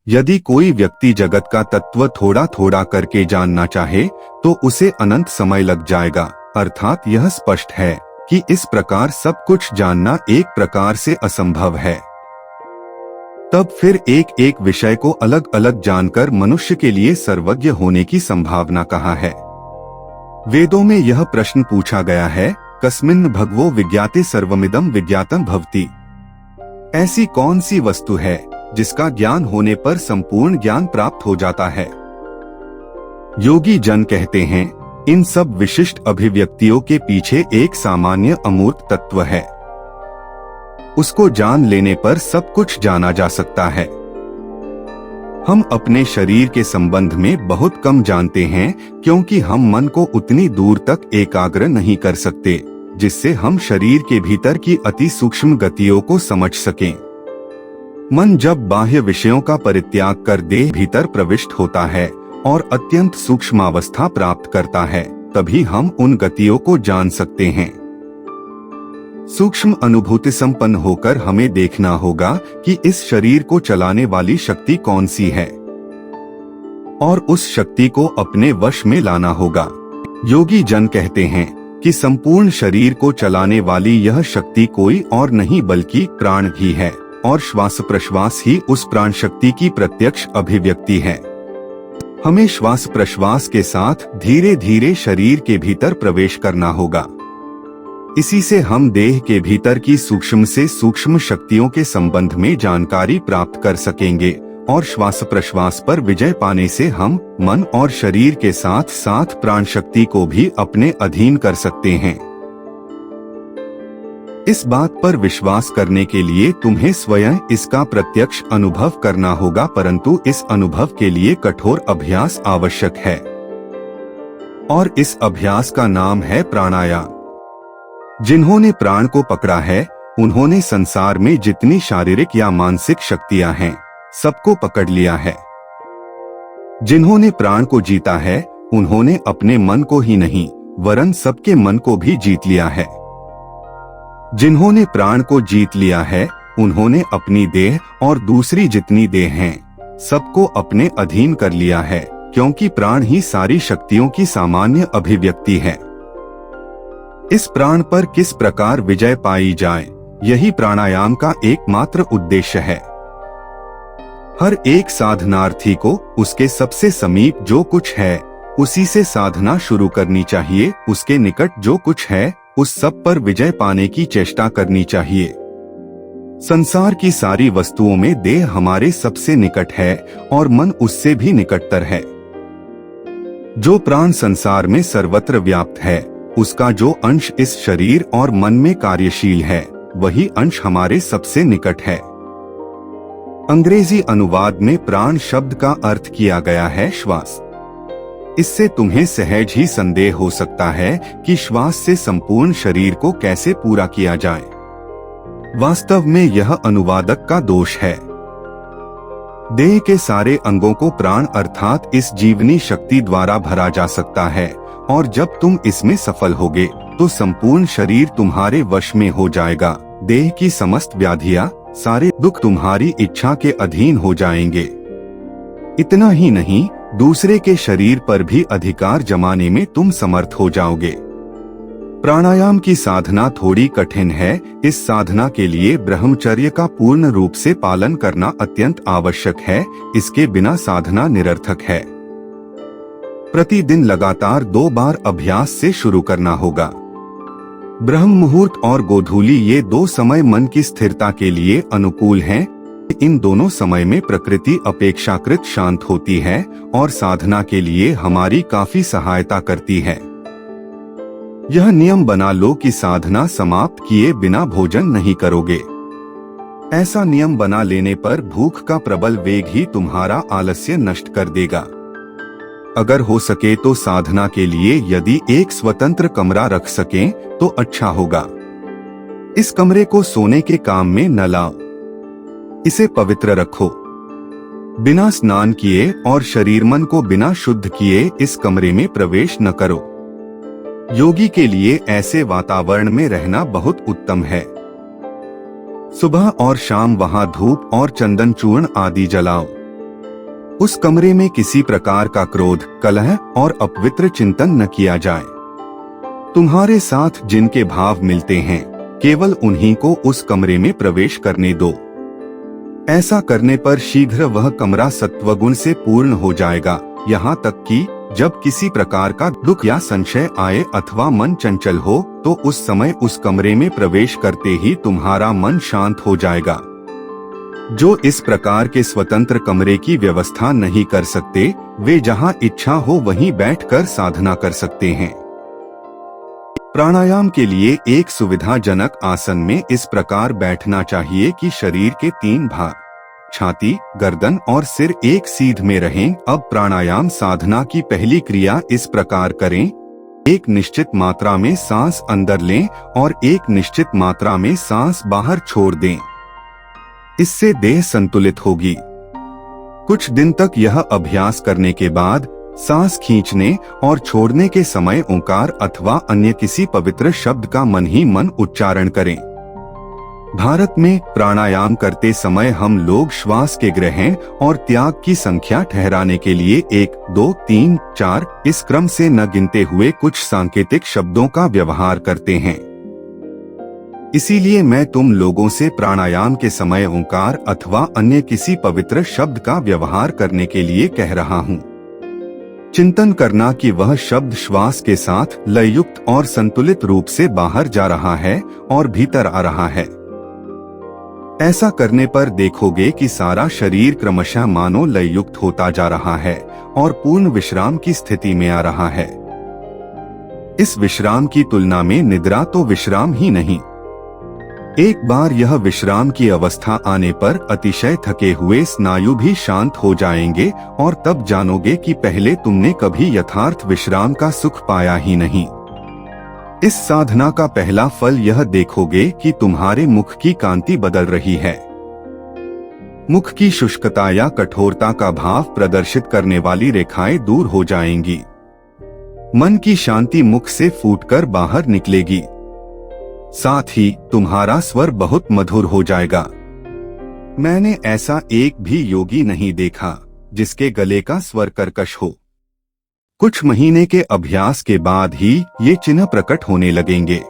यदि कोई व्यक्ति जगत का तत्व थोड़ा थोड़ा करके जानना चाहे तो उसे अनंत समय लग जाएगा। अर्थात यह स्पष्ट है कि इस प्रकार सब कुछ जानना एक प्रकार से असंभव है। तब फिर एक एक विषय को अलग अलग जानकर मनुष्य के लिए सर्वज्ञ होने की संभावना कहाँ है। वेदों में यह प्रश्न पूछा गया है, कस्मिन् भगवो विज्ञाते सर्वमिदं विज्ञातं भवति। ऐसी कौन सी वस्तु है जिसका ज्ञान होने पर संपूर्ण ज्ञान प्राप्त हो जाता है। योगी जन कहते हैं, इन सब विशिष्ट अभिव्यक्तियों के पीछे एक सामान्य अमूर्त तत्व है। उसको जान लेने पर सब कुछ जाना जा सकता है। हम अपने शरीर के संबंध में बहुत कम जानते हैं, क्योंकि हम मन को उतनी दूर तक एकाग्र नहीं कर सकते जिससे हम शरीर के भीतर की अति सूक्ष्म गतियों को समझ सकें। मन जब बाह्य विषयों का परित्याग कर देह भीतर प्रविष्ट होता है और अत्यंत सूक्ष्म अवस्था प्राप्त करता है, तभी हम उन गतियों को जान सकते हैं। सूक्ष्म अनुभूति संपन्न होकर हमें देखना होगा कि इस शरीर को चलाने वाली शक्ति कौन सी है और उस शक्ति को अपने वश में लाना होगा। योगी जन कहते हैं कि संपूर्ण शरीर को चलाने वाली यह शक्ति कोई और नहीं बल्कि प्राण ही है और श्वास प्रश्वास ही उस प्राण शक्ति की प्रत्यक्ष अभिव्यक्ति है। हमें श्वास प्रश्वास के साथ धीरे धीरे शरीर के भीतर प्रवेश करना होगा। इसी से हम देह के भीतर की सूक्ष्म से सूक्ष्म शक्तियों के संबंध में जानकारी प्राप्त कर सकेंगे और श्वास प्रश्वास पर विजय पाने से हम मन और शरीर के साथ साथ प्राण शक्ति को भी अपने अधीन कर सकते हैं। इस बात पर विश्वास करने के लिए तुम्हें स्वयं इसका प्रत्यक्ष अनुभव करना होगा, परंतु इस अनुभव के लिए कठोर अभ्यास आवश्यक है और इस अभ्यास का नाम है प्राणायाम। जिन्होंने प्राण को पकड़ा है उन्होंने संसार में जितनी शारीरिक या मानसिक शक्तियां हैं सबको पकड़ लिया है। जिन्होंने प्राण को जीता है उन्होंने अपने मन को ही नहीं वरन सबके मन को भी जीत लिया है। जिन्होंने प्राण को जीत लिया है उन्होंने अपनी देह और दूसरी जितनी देह हैं सबको अपने अधीन कर लिया है, क्योंकि प्राण ही सारी शक्तियों की सामान्य अभिव्यक्ति है। इस प्राण पर किस प्रकार विजय पाई जाए, यही प्राणायाम का एकमात्र उद्देश्य है। हर एक साधनार्थी को उसके सबसे समीप जो कुछ है उसी से साधना शुरू करनी चाहिए। उसके निकट जो कुछ है उस सब पर विजय पाने की चेष्टा करनी चाहिए। संसार की सारी वस्तुओं में देह हमारे सबसे निकट है और मन उससे भी निकटतर है। जो प्राण संसार में सर्वत्र व्याप्त है उसका जो अंश इस शरीर और मन में कार्यशील है वही अंश हमारे सबसे निकट है। अंग्रेजी अनुवाद में प्राण शब्द का अर्थ किया गया है श्वास। इससे तुम्हें सहज ही संदेह हो सकता है कि श्वास से संपूर्ण शरीर को कैसे पूरा किया जाए। वास्तव में यह अनुवादक का दोष है। देह के सारे अंगों को प्राण अर्थात इस जीवनी शक्ति द्वारा भरा जा सकता है और जब तुम इसमें सफल होगे तो संपूर्ण शरीर तुम्हारे वश में हो जाएगा। देह की समस्त व्याधियां, सारे दुख तुम्हारी इच्छा के अधीन हो जाएंगे। इतना ही नहीं, दूसरे के शरीर पर भी अधिकार जमाने में तुम समर्थ हो जाओगे। प्राणायाम की साधना थोड़ी कठिन है। इस साधना के लिए ब्रह्मचर्य का पूर्ण रूप से पालन करना अत्यंत आवश्यक है। इसके बिना साधना निरर्थक है। प्रतिदिन लगातार 2 बार अभ्यास से शुरू करना होगा। ब्रह्म मुहूर्त और गोधूली ये 2 समय मन की स्थिरता के लिए अनुकूल हैं। इन दोनों समय में प्रकृति अपेक्षाकृत शांत होती है और साधना के लिए हमारी काफी सहायता करती है। यह नियम बना लो कि साधना समाप्त किए बिना भोजन नहीं करोगे। ऐसा नियम बना लेने पर भूख का प्रबल वेग ही तुम्हारा आलस्य नष्ट कर देगा। अगर हो सके तो साधना के लिए यदि एक स्वतंत्र कमरा रख सकें तो अच्छा होगा। इस कमरे को सोने के काम में न लाओ। इसे पवित्र रखो। बिना स्नान किए और शरीर मन को बिना शुद्ध किए इस कमरे में प्रवेश न करो। योगी के लिए ऐसे वातावरण में रहना बहुत उत्तम है। सुबह और शाम वहां धूप और चंदन चूर्ण आदि जलाओ। उस कमरे में किसी प्रकार का क्रोध, कलह और अपवित्र चिंतन न किया जाए। तुम्हारे साथ जिनके भाव मिलते हैं केवल उन्हीं को उस कमरे में प्रवेश करने दो। ऐसा करने पर शीघ्र वह कमरा सत्वगुण से पूर्ण हो जाएगा। यहाँ तक कि जब किसी प्रकार का दुख या संशय आए अथवा मन चंचल हो तो उस समय उस कमरे में प्रवेश करते ही तुम्हारा मन शांत हो जाएगा। जो इस प्रकार के स्वतंत्र कमरे की व्यवस्था नहीं कर सकते वे जहाँ इच्छा हो वहीं बैठकर साधना कर सकते हैं। प्राणायाम के लिए एक सुविधाजनक आसन में इस प्रकार बैठना चाहिए कि शरीर के 3 भाग छाती, गर्दन और सिर एक सीध में रहें। अब प्राणायाम साधना की पहली क्रिया इस प्रकार करें। एक निश्चित मात्रा में सांस अंदर लें और एक निश्चित मात्रा में सांस बाहर छोड़ दें। इससे देह संतुलित होगी। कुछ दिन तक यह अभ्यास करने के बाद सांस खींचने और छोड़ने के समय ओंकार अथवा अन्य किसी पवित्र शब्द का मन ही मन उच्चारण करें। भारत में प्राणायाम करते समय हम लोग श्वास के ग्रहण और त्याग की संख्या ठहराने के लिए 1, 2, 3, 4 इस क्रम से न गिनते हुए कुछ सांकेतिक शब्दों का व्यवहार करते हैं। इसीलिए मैं तुम लोगों से प्राणायाम के समय ओंकार अथवा अन्य किसी पवित्र शब्द का व्यवहार करने के लिए कह रहा हूँ। चिंतन करना कि वह शब्द श्वास के साथ लययुक्त और संतुलित रूप से बाहर जा रहा है और भीतर आ रहा है। ऐसा करने पर देखोगे कि सारा शरीर क्रमशः मानो लययुक्त होता जा रहा है और पूर्ण विश्राम की स्थिति में आ रहा है। इस विश्राम की तुलना में निद्रा तो विश्राम ही नहीं। एक बार यह विश्राम की अवस्था आने पर अतिशय थके हुए स्नायु भी शांत हो जाएंगे और तब जानोगे कि पहले तुमने कभी यथार्थ विश्राम का सुख पाया ही नहीं। इस साधना का पहला फल यह देखोगे कि तुम्हारे मुख की कांति बदल रही है। मुख की शुष्कता या कठोरता का भाव प्रदर्शित करने वाली रेखाएं दूर हो जाएंगी। मन की शांति मुख से फूटकर बाहर निकलेगी। साथ ही तुम्हारा स्वर बहुत मधुर हो जाएगा। मैंने ऐसा एक भी योगी नहीं देखा जिसके गले का स्वर कर्कश हो। कुछ महीने के अभ्यास के बाद ही ये चिन्ह प्रकट होने लगेंगे।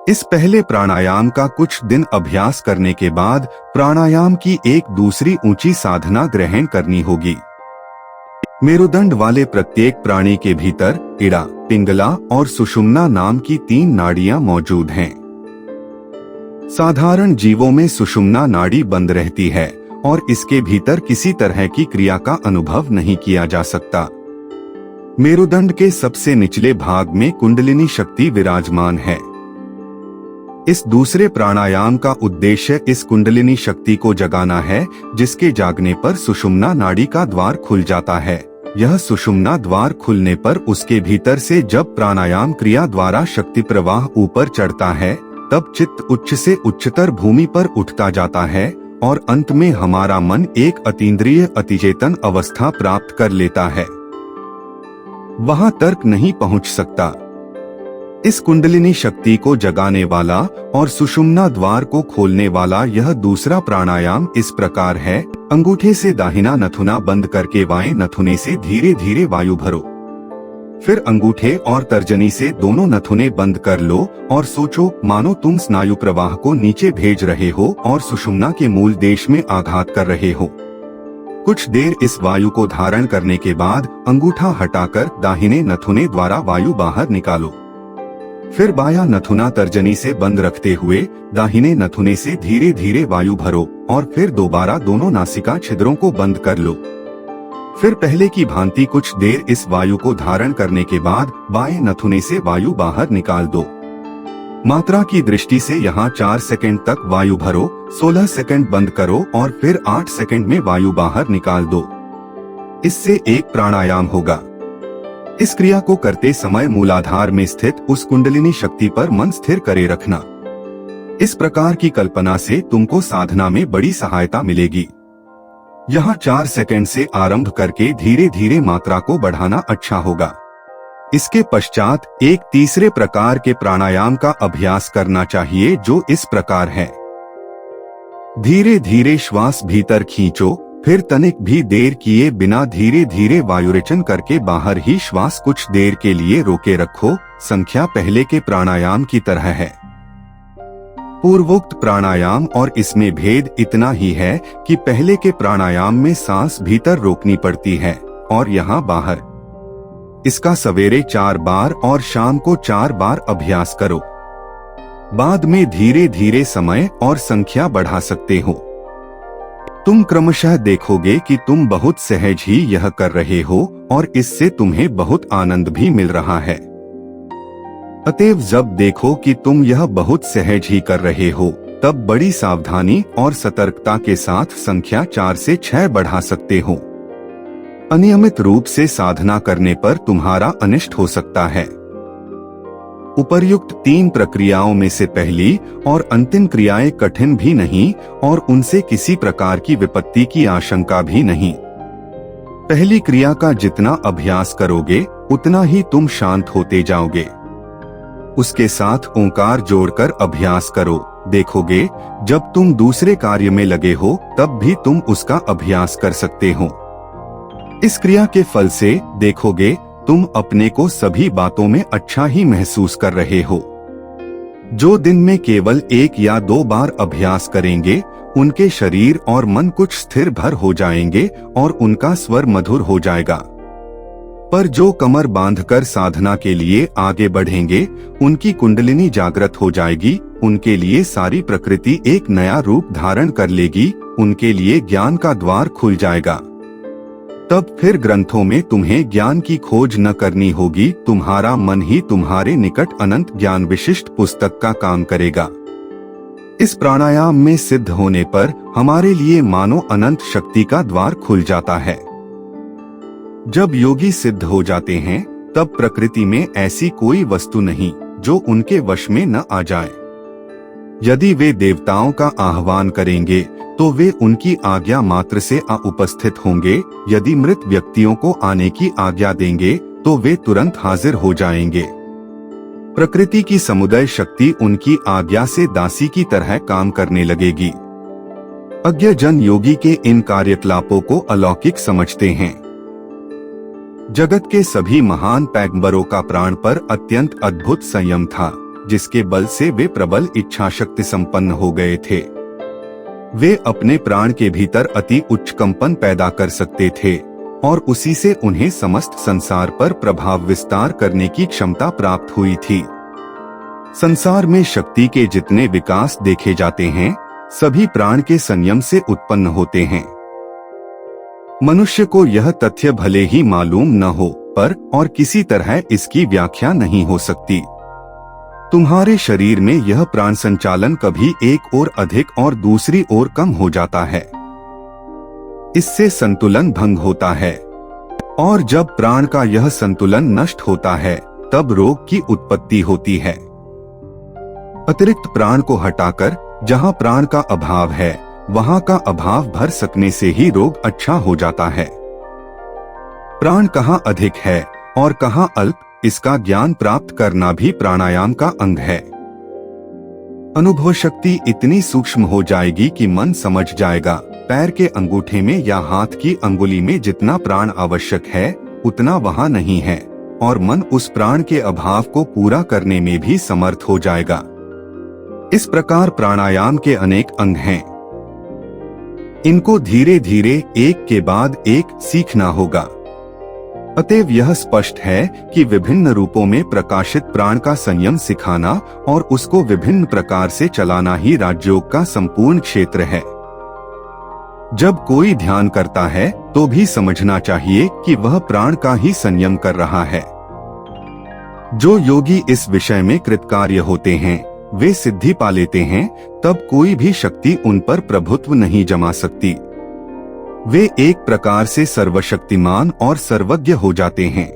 इस पहले प्राणायाम का कुछ दिन अभ्यास करने के बाद प्राणायाम की एक दूसरी ऊंची साधना ग्रहण करनी होगी। मेरुदंड वाले प्रत्येक प्राणी के भीतर इड़ा, पिंगला और सुषुम्ना नाम की 3 नाड़ियां मौजूद हैं। साधारण जीवों में सुषुम्ना नाड़ी बंद रहती है और इसके भीतर किसी तरह की क्रिया का अनुभव नहीं किया जा सकता। मेरुदंड के सबसे निचले भाग में कुंडलिनी शक्ति विराजमान है। इस दूसरे प्राणायाम का उद्देश्य इस कुंडलिनी शक्ति को जगाना है, जिसके जागने पर सुषुम्ना नाड़ी का द्वार खुल जाता है। यह सुषुम्ना द्वार खुलने पर उसके भीतर से जब प्राणायाम क्रिया द्वारा शक्ति प्रवाह ऊपर चढ़ता है तब चित्त उच्च से उच्चतर भूमि पर उठता जाता है और अंत में हमारा मन एक अतीन्द्रिय अतिचेतन अवस्था प्राप्त कर लेता है। वहां तर्क नहीं पहुंच सकता। इस कुंडलिनी शक्ति को जगाने वाला और सुषुम्ना द्वार को खोलने वाला यह दूसरा प्राणायाम इस प्रकार है। अंगूठे से दाहिना नथुना बंद करके बाएं नथुने से धीरे धीरे वायु भरो। फिर अंगूठे और तर्जनी से दोनों नथुने बंद कर लो और सोचो मानो तुम स्नायु प्रवाह को नीचे भेज रहे हो और सुषुम्ना के मूल देश में आघात कर रहे हो। कुछ देर इस वायु को धारण करने के बाद अंगूठा हटाकर दाहिने नथुने द्वारा वायु बाहर निकालो। फिर बायां नथुना तर्जनी से बंद रखते हुए दाहिने नथुने से धीरे धीरे वायु भरो और फिर दोबारा दोनों नासिका छिद्रों को बंद कर लो। फिर पहले की भांति कुछ देर इस वायु को धारण करने के बाद बाएं नथुने से वायु बाहर निकाल दो। मात्रा की दृष्टि से यहाँ 4 सेकंड तक वायु भरो, 16 सेकंड बंद करो और फिर 8 सेकंड में वायु बाहर निकाल दो। इससे एक प्राणायाम होगा। इस क्रिया को करते समय मूलाधार में स्थित उस कुंडलिनी शक्ति पर मन स्थिर करे रखना। इस प्रकार की कल्पना से तुमको साधना में बड़ी सहायता मिलेगी। यहाँ 4 सेकंड से आरंभ करके धीरे धीरे मात्रा को बढ़ाना अच्छा होगा। इसके पश्चात एक तीसरे प्रकार के प्राणायाम का अभ्यास करना चाहिए जो इस प्रकार है। धीरे धीरे श्वास भीतर खींचो फिर तनिक भी देर किए बिना धीरे धीरे वायुरेचन करके बाहर ही श्वास कुछ देर के लिए रोके रखो। संख्या पहले के प्राणायाम की तरह है। पूर्वोक्त प्राणायाम और इसमें भेद इतना ही है कि पहले के प्राणायाम में सांस भीतर रोकनी पड़ती है और यहाँ बाहर। इसका सवेरे 4 बार और शाम को 4 बार अभ्यास करो। बाद में धीरे धीरे समय और संख्या बढ़ा सकते हो। तुम क्रमशः देखोगे कि तुम बहुत सहज ही यह कर रहे हो और इससे तुम्हें बहुत आनंद भी मिल रहा है। अतएव जब देखो कि तुम यह बहुत सहज ही कर रहे हो, तब बड़ी सावधानी और सतर्कता के साथ संख्या 4 से 6 बढ़ा सकते हो। अनियमित रूप से साधना करने पर तुम्हारा अनिष्ट हो सकता है। उपर्युक्त 3 प्रक्रियाओं में से पहली और अंतिम क्रियाएं कठिन भी नहीं और उनसे किसी प्रकार की विपत्ति की आशंका भी नहीं। पहली क्रिया का जितना अभ्यास करोगे उतना ही तुम शांत होते जाओगे। उसके साथ ओंकार जोड़कर अभ्यास करो। देखोगे जब तुम दूसरे कार्य में लगे हो तब भी तुम उसका अभ्यास कर सकते हो। इस क्रिया के फल से देखोगे तुम अपने को सभी बातों में अच्छा ही महसूस कर रहे हो। जो दिन में केवल 1 या 2 बार अभ्यास करेंगे उनके शरीर और मन कुछ स्थिर भर हो जाएंगे और उनका स्वर मधुर हो जाएगा। पर जो कमर बांधकर साधना के लिए आगे बढ़ेंगे उनकी कुंडलिनी जागृत हो जाएगी। उनके लिए सारी प्रकृति एक नया रूप धारण कर लेगी। उनके लिए ज्ञान का द्वार खुल जाएगा। तब फिर ग्रंथों में तुम्हें ज्ञान की खोज न करनी होगी। तुम्हारा मन ही तुम्हारे निकट अनंत ज्ञान विशिष्ट पुस्तक का काम करेगा। इस प्राणायाम में सिद्ध होने पर हमारे लिए मानो अनंत शक्ति का द्वार खुल जाता है। जब योगी सिद्ध हो जाते हैं तब प्रकृति में ऐसी कोई वस्तु नहीं जो उनके वश में न आ जाए। यदि वे देवताओं का आह्वान करेंगे तो वे उनकी आज्ञा मात्र से उपस्थित होंगे। यदि मृत व्यक्तियों को आने की आज्ञा देंगे तो वे तुरंत हाजिर हो जाएंगे। प्रकृति की समुदाय शक्ति उनकी आज्ञा से दासी की तरह काम करने लगेगी। अज्ञ जन योगी के इन कार्यकलापों को अलौकिक समझते हैं। जगत के सभी महान पैगंबरों का प्राण पर अत्यंत अद्भुत संयम था, जिसके बल से वे प्रबल इच्छा शक्ति संपन्न हो गए थे। वे अपने प्राण के भीतर अति उच्च कंपन पैदा कर सकते थे और उसी से उन्हें समस्त संसार पर प्रभाव विस्तार करने की क्षमता प्राप्त हुई थी। संसार में शक्ति के जितने विकास देखे जाते हैं सभी प्राण के संयम से उत्पन्न होते हैं। मनुष्य को यह तथ्य भले ही मालूम न हो पर और किसी तरह इसकी व्याख्या नहीं हो सकती। तुम्हारे शरीर में यह प्राण संचालन कभी एक ओर अधिक और दूसरी ओर कम हो जाता है। इससे संतुलन भंग होता है और जब प्राण का यह संतुलन नष्ट होता है तब रोग की उत्पत्ति होती है। अतिरिक्त प्राण को हटाकर जहाँ प्राण का अभाव है वहाँ का अभाव भर सकने से ही रोग अच्छा हो जाता है। प्राण कहाँ अधिक है और कहाँ अल्प, इसका ज्ञान प्राप्त करना भी प्राणायाम का अंग है। अनुभव शक्ति इतनी सूक्ष्म हो जाएगी कि मन समझ जाएगा पैर के अंगूठे में या हाथ की अंगुली में जितना प्राण आवश्यक है उतना वहाँ नहीं है और मन उस प्राण के अभाव को पूरा करने में भी समर्थ हो जाएगा। इस प्रकार प्राणायाम के अनेक अंग हैं। इनको धीरे धीरे एक के बाद एक सीखना होगा। अतएव यह स्पष्ट है कि विभिन्न रूपों में प्रकाशित प्राण का संयम सिखाना और उसको विभिन्न प्रकार से चलाना ही राजयोग का संपूर्ण क्षेत्र है। जब कोई ध्यान करता है तो भी समझना चाहिए कि वह प्राण का ही संयम कर रहा है। जो योगी इस विषय में कृतकार्य होते हैं वे सिद्धि पा लेते हैं, तब कोई भी शक्ति उन पर प्रभुत्व नहीं जमा सकती। वे एक प्रकार से सर्वशक्तिमान और सर्वज्ञ हो जाते हैं।